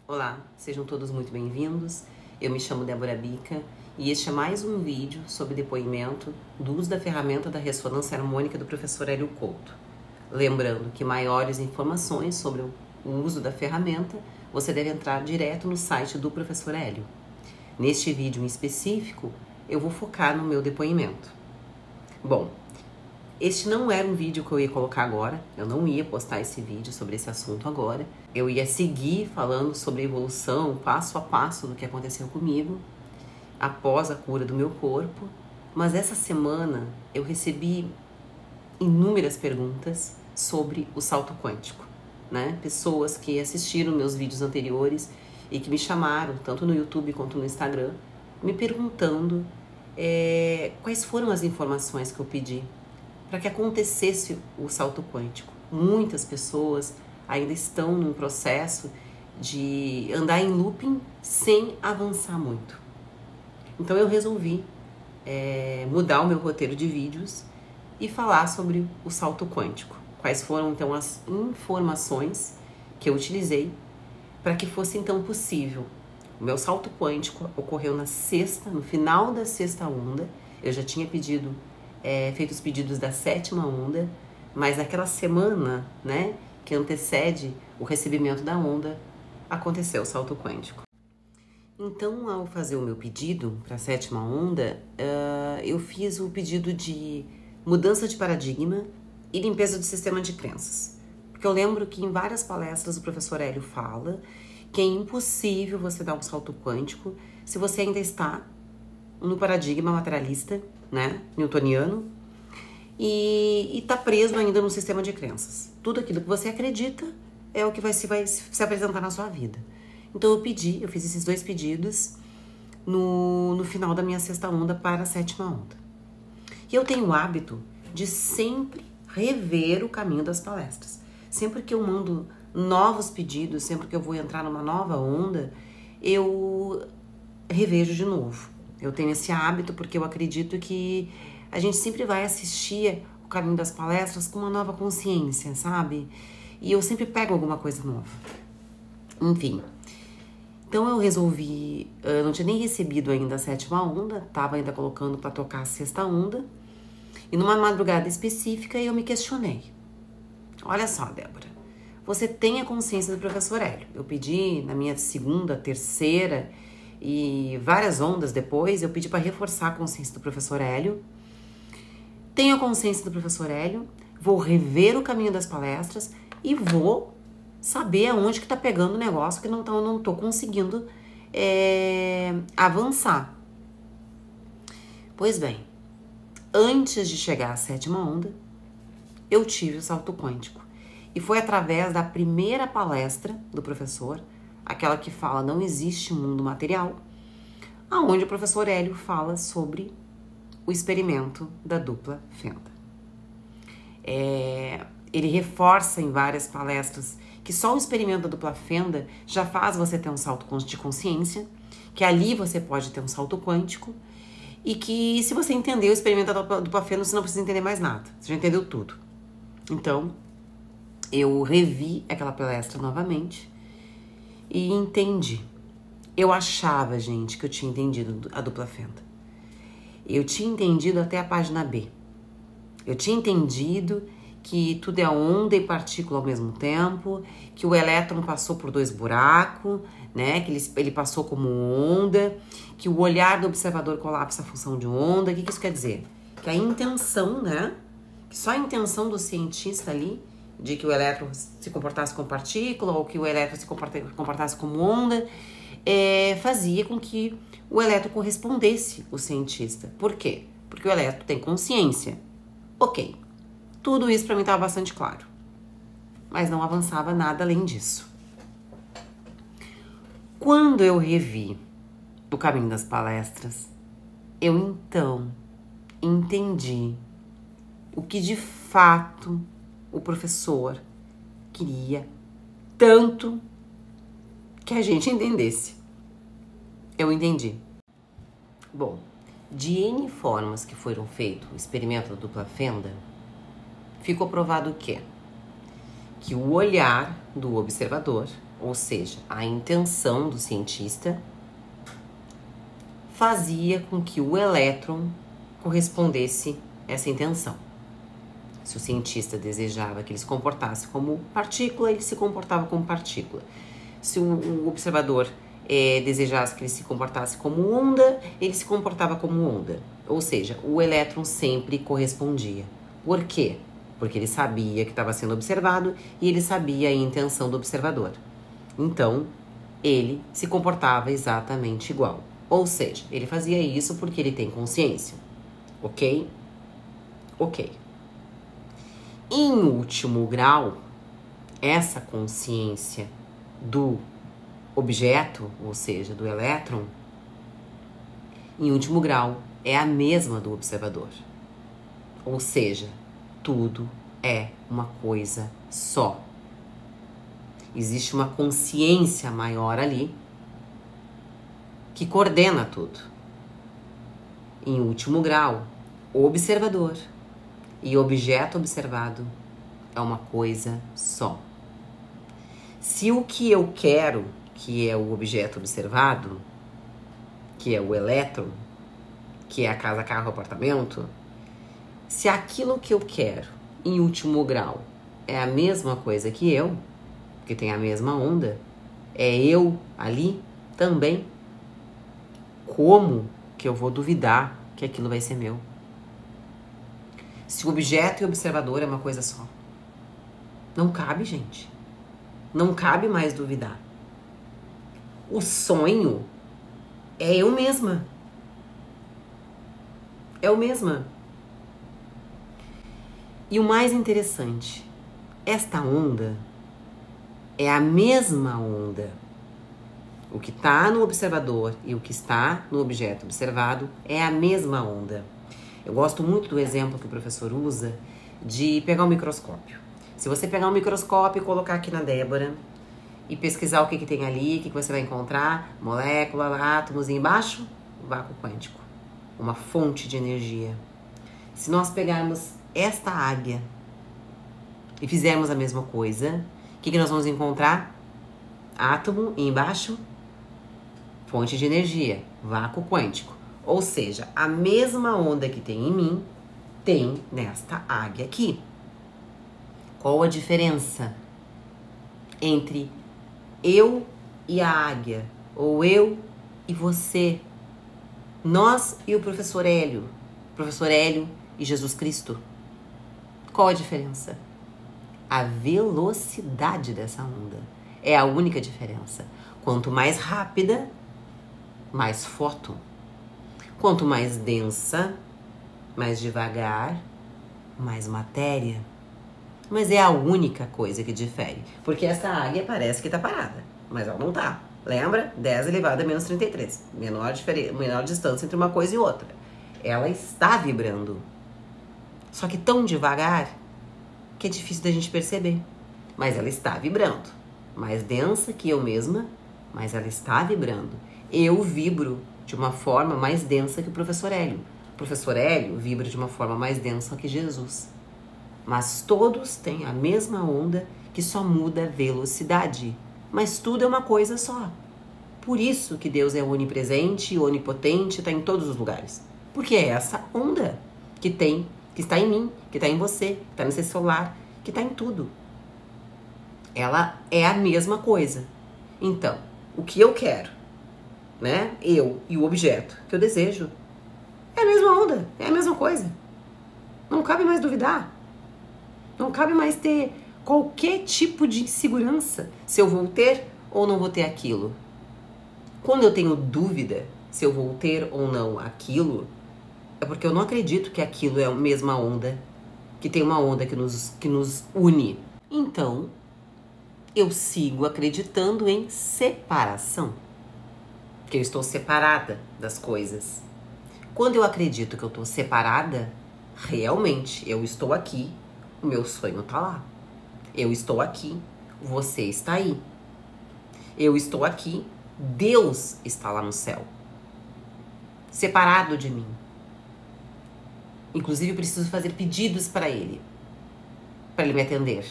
Olá, sejam todos muito bem-vindos. Eu me chamo Débora Bica e este é mais um vídeo sobre depoimento do uso da ferramenta da ressonância harmônica do professor Hélio Couto. Lembrando que maiores informações sobre o uso da ferramenta, você deve entrar direto no site do professor Hélio. Neste vídeo em específico, eu vou focar no meu depoimento. Bom, este não era um vídeo que eu ia colocar agora, eu não ia postar esse vídeo sobre esse assunto agora. Eu ia seguir falando sobre a evolução, passo a passo do que aconteceu comigo após a cura do meu corpo. Mas essa semana eu recebi inúmeras perguntas sobre o salto quântico, né? Pessoas que assistiram meus vídeos anteriores e que me chamaram, tanto no YouTube quanto no Instagram, me perguntando quais foram as informações que eu pedi para que acontecesse o salto quântico. Muitas pessoas ainda estão num processo de andar em looping sem avançar muito. Então eu resolvi mudar o meu roteiro de vídeos e falar sobre o salto quântico. Quais foram então as informações que eu utilizei para que fosse então possível. O meu salto quântico ocorreu no final da sexta onda. Eu já tinha feito os pedidos da sétima onda, mas naquela semana, né, que antecede o recebimento da onda, aconteceu o salto quântico. Então, ao fazer o meu pedido para a sétima onda, eu fiz o pedido de mudança de paradigma e limpeza do sistema de crenças. Porque eu lembro que em várias palestras o professor Hélio fala que é impossível você dar um salto quântico se você ainda está no paradigma materialista, né, newtoniano, e está preso ainda no sistema de crenças. Tudo aquilo que você acredita é o que vai se apresentar na sua vida. Então eu fiz esses dois pedidos no final da minha sexta onda para a sétima onda. E eu tenho o hábito de sempre rever o caminho das palestras. Sempre que eu mando novos pedidos, sempre que eu vou entrar numa nova onda, eu revejo de novo. Eu tenho esse hábito porque eu acredito que a gente sempre vai assistir o caminho das palestras com uma nova consciência, sabe? E eu sempre pego alguma coisa nova. Enfim. Então eu resolvi, não tinha nem recebido ainda a sétima onda, tava ainda colocando para tocar a sexta onda. E numa madrugada específica eu me questionei. Olha só, Débora, você tem a consciência do professor Hélio. Eu pedi na minha segunda, terceira e várias ondas depois, eu pedi para reforçar a consciência do professor Hélio. Tenho a consciência do professor Hélio, vou rever o caminho das palestras e vou saber aonde que tá pegando o negócio que eu não tô conseguindo avançar. Pois bem, antes de chegar à sétima onda, eu tive o salto quântico. E foi através da primeira palestra do professor, aquela que fala não existe mundo material, aonde o professor Hélio fala sobre o experimento da dupla fenda. Ele reforça em várias palestras que só o experimento da dupla fenda já faz você ter um salto de consciência, que ali você pode ter um salto quântico, e que se você entender o experimento da dupla fenda, você não precisa entender mais nada, você já entendeu tudo. Então, eu revi aquela palestra novamente e entendi. Eu achava, gente, que eu tinha entendido a dupla fenda. Eu tinha entendido até a página B. Eu tinha entendido que tudo é onda e partícula ao mesmo tempo, que o elétron passou por dois buracos, né? Que ele passou como onda, que o olhar do observador colapsa a função de onda. O que isso quer dizer? Que a intenção, né? Que só a intenção do cientista ali, de que o elétron se comportasse como partícula ou que o elétron se comportasse como onda, fazia com que o elétron correspondesse o cientista. Por quê? Porque o elétron tem consciência. Ok. Tudo isso para mim estava bastante claro. Mas não avançava nada além disso. Quando eu revi o caminho das palestras, eu então entendi o que de fato o professor queria tanto que a gente entendesse. Eu entendi. Bom, de N formas que foram feitos o experimento da dupla fenda, ficou provado o quê? Que o olhar do observador, ou seja, a intenção do cientista fazia com que o elétron correspondesse a essa intenção. Se o cientista desejava que ele se comportasse como partícula, ele se comportava como partícula. Se o observador desejasse que ele se comportasse como onda, ele se comportava como onda. Ou seja, o elétron sempre correspondia. Por quê? Porque ele sabia que estava sendo observado e ele sabia a intenção do observador. Então, ele se comportava exatamente igual. Ou seja, ele fazia isso porque ele tem consciência. Ok? Ok. Em último grau, essa consciência do objeto, ou seja, do elétron, em último grau, é a mesma do observador. Ou seja, tudo é uma coisa só. Existe uma consciência maior ali que coordena tudo. Em último grau, o observador e o objeto observado é uma coisa só. Se o que eu quero, que é o objeto observado, que é o elétron, que é a casa, carro, apartamento, se aquilo que eu quero, em último grau, é a mesma coisa que eu, que tem a mesma onda, é eu ali também, como que eu vou duvidar que aquilo vai ser meu? Se o objeto e o observador é uma coisa só. Não cabe, gente. Não cabe mais duvidar. O sonho é eu mesma. É eu mesma. E o mais interessante, esta onda é a mesma onda. O que está no observador e o que está no objeto observado é a mesma onda. Eu gosto muito do exemplo que o professor usa de pegar um microscópio. Se você pegar um microscópio e colocar aqui na Débora e pesquisar o que tem ali, o que você vai encontrar? Molécula, átomos, e embaixo, vácuo quântico. Uma fonte de energia. Se nós pegarmos esta águia e fizermos a mesma coisa, o que nós vamos encontrar? Átomo e embaixo, fonte de energia, vácuo quântico. Ou seja, a mesma onda que tem em mim, tem nesta águia aqui. Qual a diferença entre eu e a águia? Ou eu e você? Nós e o professor Hélio e Jesus Cristo? Qual a diferença? A velocidade dessa onda é a única diferença. Quanto mais rápida, mais fóton. Quanto mais densa, mais devagar, mais matéria. Mas é a única coisa que difere. Porque essa águia parece que tá parada, mas ela não tá. Lembra? 10 elevado a menos 33. Menor distância entre uma coisa e outra. Ela está vibrando. Só que tão devagar que é difícil da gente perceber. Mas ela está vibrando. Mais densa que eu mesma, mas ela está vibrando. Eu vibro de uma forma mais densa que o professor Hélio. O professor Hélio vibra de uma forma mais densa que Jesus. Mas todos têm a mesma onda que só muda a velocidade. Mas tudo é uma coisa só. Por isso que Deus é onipresente, onipotente, está em todos os lugares. Porque é essa onda que está em mim, que está em você, que está nesse celular, que está em tudo. Ela é a mesma coisa. Então, o que eu quero, né? Eu e o objeto que eu desejo é a mesma onda, é a mesma coisa. Não cabe mais duvidar. Não cabe mais ter qualquer tipo de insegurança se eu vou ter ou não vou ter aquilo. Quando eu tenho dúvida se eu vou ter ou não aquilo, é porque eu não acredito que aquilo é a mesma onda, que tem uma onda que nos une. Então, eu sigo acreditando em separação. Que eu estou separada das coisas. Quando eu acredito que eu estou separada, realmente eu estou aqui, o meu sonho está lá. Eu estou aqui, você está aí. Eu estou aqui, Deus está lá no céu. Separado de mim. Inclusive eu preciso fazer pedidos para Ele me atender.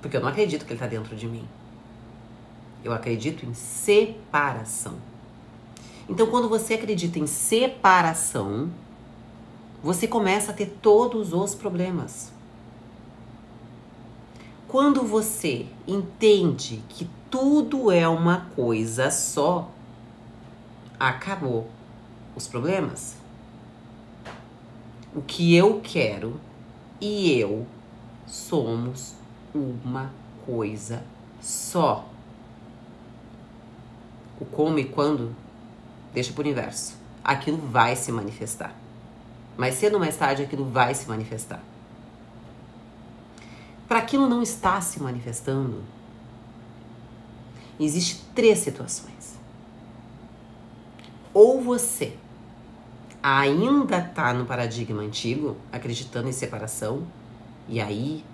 Porque eu não acredito que Ele está dentro de mim. Eu acredito em separação. Então, quando você acredita em separação, você começa a ter todos os problemas. Quando você entende que tudo é uma coisa só, acabou os problemas. O que eu quero e eu somos uma coisa só. O como e quando, deixa pro universo. Aquilo vai se manifestar. Mais cedo ou mais tarde, aquilo vai se manifestar. Para aquilo não estar se manifestando, existem 3 situações. Ou você ainda está no paradigma antigo, acreditando em separação, e aí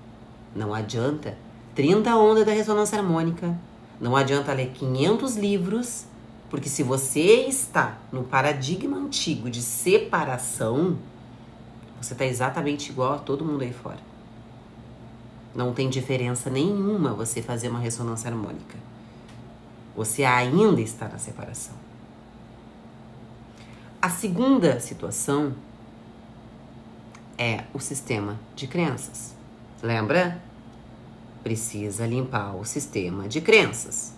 não adianta 30 ondas da ressonância harmônica, não adianta ler 500 livros, porque se você está no paradigma antigo de separação, você está exatamente igual a todo mundo aí fora. Não tem diferença nenhuma você fazer uma ressonância harmônica. Você ainda está na separação. A segunda situação é o sistema de crenças. Lembra? Precisa limpar o sistema de crenças.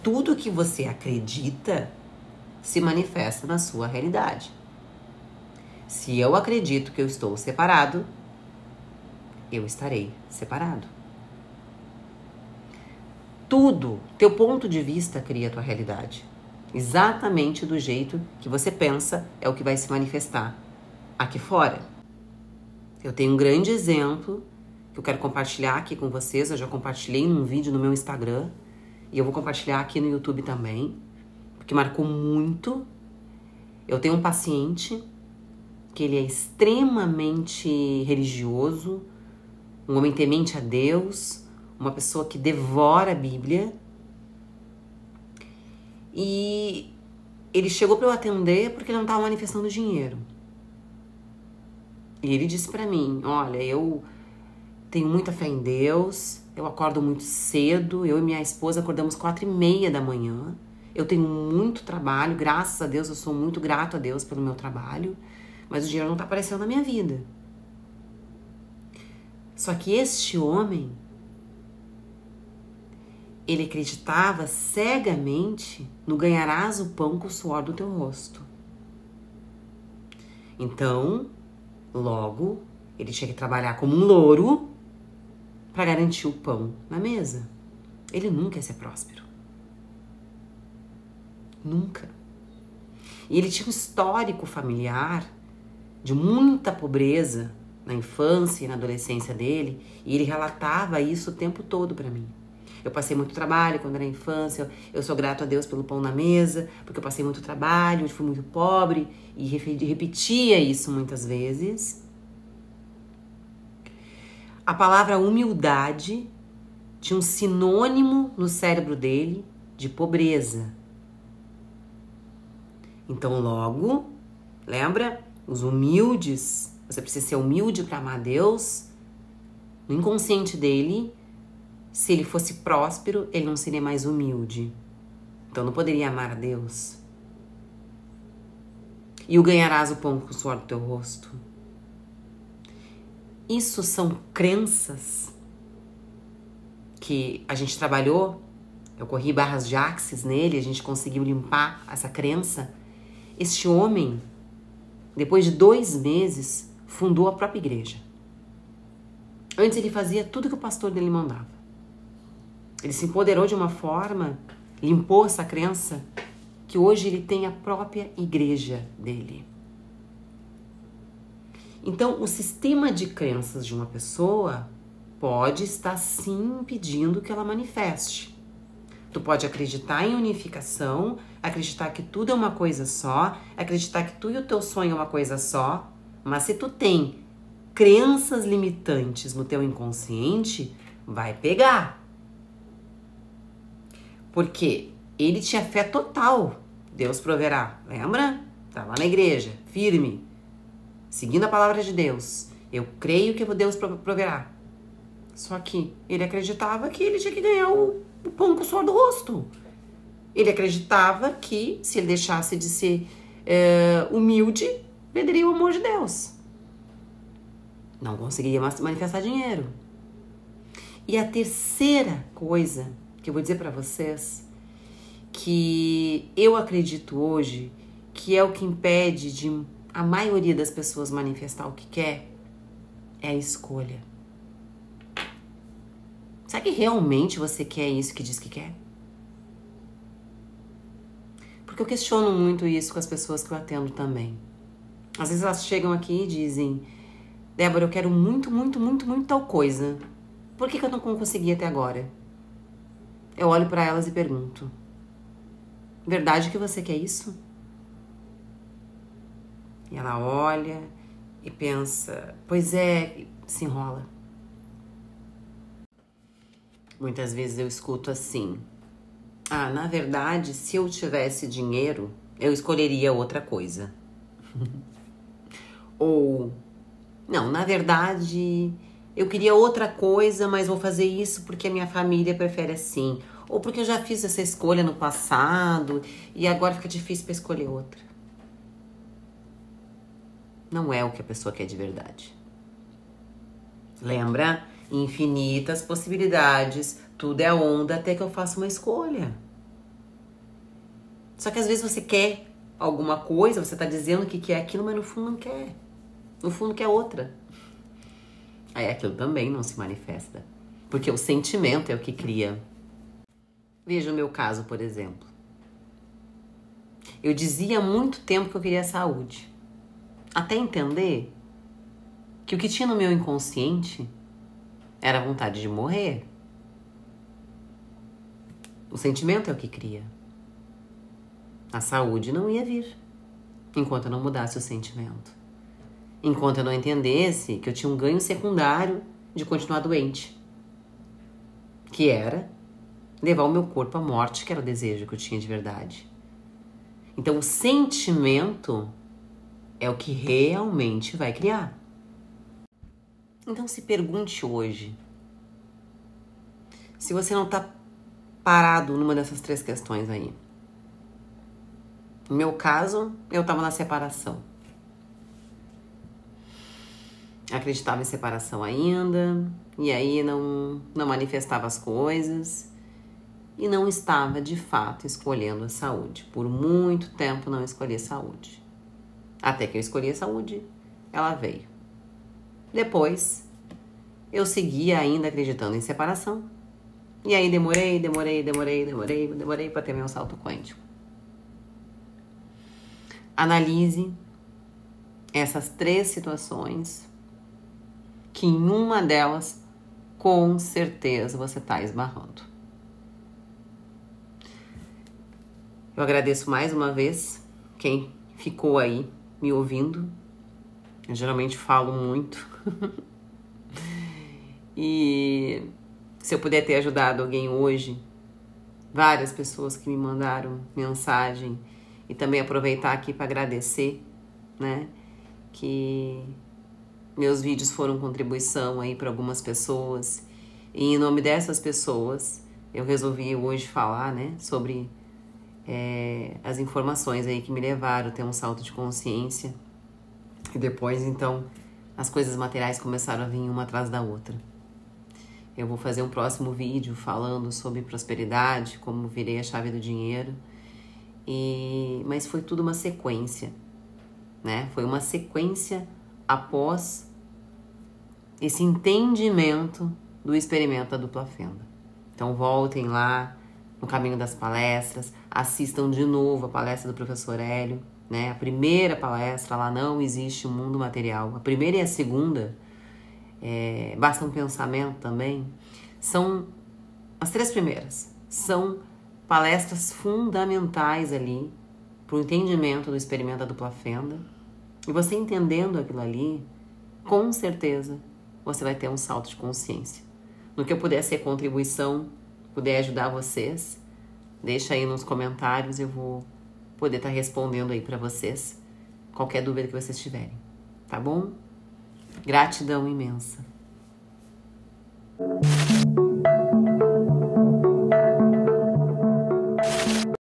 Tudo que você acredita se manifesta na sua realidade. Se eu acredito que eu estou separado, eu estarei separado. Tudo, teu ponto de vista cria a tua realidade. Exatamente do jeito que você pensa é o que vai se manifestar aqui fora. Eu tenho um grande exemplo que eu quero compartilhar aqui com vocês. Eu já compartilhei num vídeo no meu Instagram e eu vou compartilhar aqui no YouTube também, porque marcou muito. Eu tenho um paciente que ele é extremamente religioso, um homem temente a Deus, uma pessoa que devora a Bíblia. E ele chegou para eu atender porque ele não estava manifestando dinheiro. E ele disse para mim, olha, eu tenho muita fé em Deus, eu acordo muito cedo, eu e minha esposa acordamos 4:30 da manhã, eu tenho muito trabalho, graças a Deus, eu sou muito grato a Deus pelo meu trabalho, mas o dinheiro não está aparecendo na minha vida. Só que este homem, ele acreditava cegamente no ganharás o pão com o suor do teu rosto. Então, logo, ele tinha que trabalhar como um louro para garantir o pão na mesa. Ele nunca ia ser próspero. Nunca. E ele tinha um histórico familiar de muita pobreza na infância e na adolescência dele, e ele relatava isso o tempo todo para mim. Eu passei muito trabalho quando era infância, eu sou grato a Deus pelo pão na mesa, porque eu passei muito trabalho, eu fui muito pobre, e repetia isso muitas vezes. A palavra humildade tinha um sinônimo no cérebro dele de pobreza. Então logo, lembra? Os humildes, você precisa ser humilde para amar Deus. No inconsciente dele, se ele fosse próspero, ele não seria mais humilde. Então não poderia amar a Deus. E o ganharás o pão com o suor do teu rosto. Isso são crenças que a gente trabalhou. Eu corri barras de axis nele, a gente conseguiu limpar essa crença. Este homem, depois de 2 meses, fundou a própria igreja. Antes ele fazia tudo que o pastor dele mandava. Ele se empoderou de uma forma, limpou essa crença, que hoje ele tem a própria igreja dele. Então, o sistema de crenças de uma pessoa pode estar sim impedindo que ela manifeste. Tu pode acreditar em unificação, acreditar que tudo é uma coisa só, acreditar que tu e o teu sonho é uma coisa só, mas se tu tem crenças limitantes no teu inconsciente, vai pegar. Porque ele tinha fé total. Deus proverá. Lembra? Tá lá na igreja, firme, seguindo a palavra de Deus. Eu creio que Deus proverá. Só que ele acreditava que ele tinha que ganhar o pão com o suor do rosto. Ele acreditava que se ele deixasse de ser humilde, perderia o amor de Deus. Não conseguiria manifestar dinheiro. E a terceira coisa que eu vou dizer para vocês, que eu acredito hoje, que é o que impede de a maioria das pessoas manifestar o que quer, é a escolha. Será que realmente você quer isso que diz que quer? Porque eu questiono muito isso com as pessoas que eu atendo também. Às vezes elas chegam aqui e dizem: Débora, eu quero muito, muito, muito, muito tal coisa. Por que eu não consegui até agora? Eu olho pra elas e pergunto: verdade que você quer isso? E ela olha e pensa: pois é, e se enrola. Muitas vezes eu escuto assim: ah, na verdade, se eu tivesse dinheiro, eu escolheria outra coisa. Ou, não, na verdade, eu queria outra coisa, mas vou fazer isso porque a minha família prefere assim. Ou porque eu já fiz essa escolha no passado e agora fica difícil para escolher outra. Não é o que a pessoa quer de verdade. Lembra? Infinitas possibilidades, tudo é onda até que eu faça uma escolha. Só que às vezes você quer alguma coisa, você tá dizendo que quer aquilo, mas no fundo não quer. No fundo quer outra. Aí aquilo também não se manifesta. Porque o sentimento é o que cria. Veja o meu caso, por exemplo. Eu dizia há muito tempo que eu queria saúde. Até entender que o que tinha no meu inconsciente era a vontade de morrer. O sentimento é o que cria. A saúde não ia vir enquanto eu não mudasse o sentimento. Enquanto eu não entendesse que eu tinha um ganho secundário de continuar doente. Que era levar o meu corpo à morte, que era o desejo que eu tinha de verdade. Então o sentimento é o que realmente vai criar. Então se pergunte hoje, se você não está parado numa dessas três questões aí. No meu caso, eu estava na separação. Acreditava em separação ainda, e aí não manifestava as coisas, e não estava, de fato, escolhendo a saúde. Por muito tempo não escolhi a saúde. Até que eu escolhi a saúde, ela veio. Depois, eu seguia ainda acreditando em separação. E aí demorei para ter meu salto quântico. Analise essas três situações, que em uma delas, com certeza, você está esbarrando. Eu agradeço mais uma vez quem ficou aí me ouvindo. Eu geralmente falo muito. E se eu puder ter ajudado alguém hoje, várias pessoas que me mandaram mensagem, e também aproveitar aqui para agradecer, né, que meus vídeos foram contribuição aí para algumas pessoas, e em nome dessas pessoas eu resolvi hoje falar, né, sobre as informações aí que me levaram a ter um salto de consciência, e depois então as coisas materiais começaram a vir uma atrás da outra. Eu vou fazer um próximo vídeo falando sobre prosperidade, como virei a chave do dinheiro, mas foi tudo uma sequência, né? Foi uma sequência após esse entendimento do experimento da dupla fenda. Então voltem lá no caminho das palestras, assistam de novo a palestra do professor Hélio, né? A primeira palestra, lá não existe um mundo material. A primeira e a segunda, basta um pensamento também, são as três primeiras, são palestras fundamentais ali para o entendimento do experimento da dupla fenda. E você entendendo aquilo ali, com certeza você vai ter um salto de consciência. No que eu puder ser contribuição, puder ajudar vocês, deixa aí nos comentários, eu vou poder estar respondendo aí para vocês qualquer dúvida que vocês tiverem, tá bom? Gratidão imensa.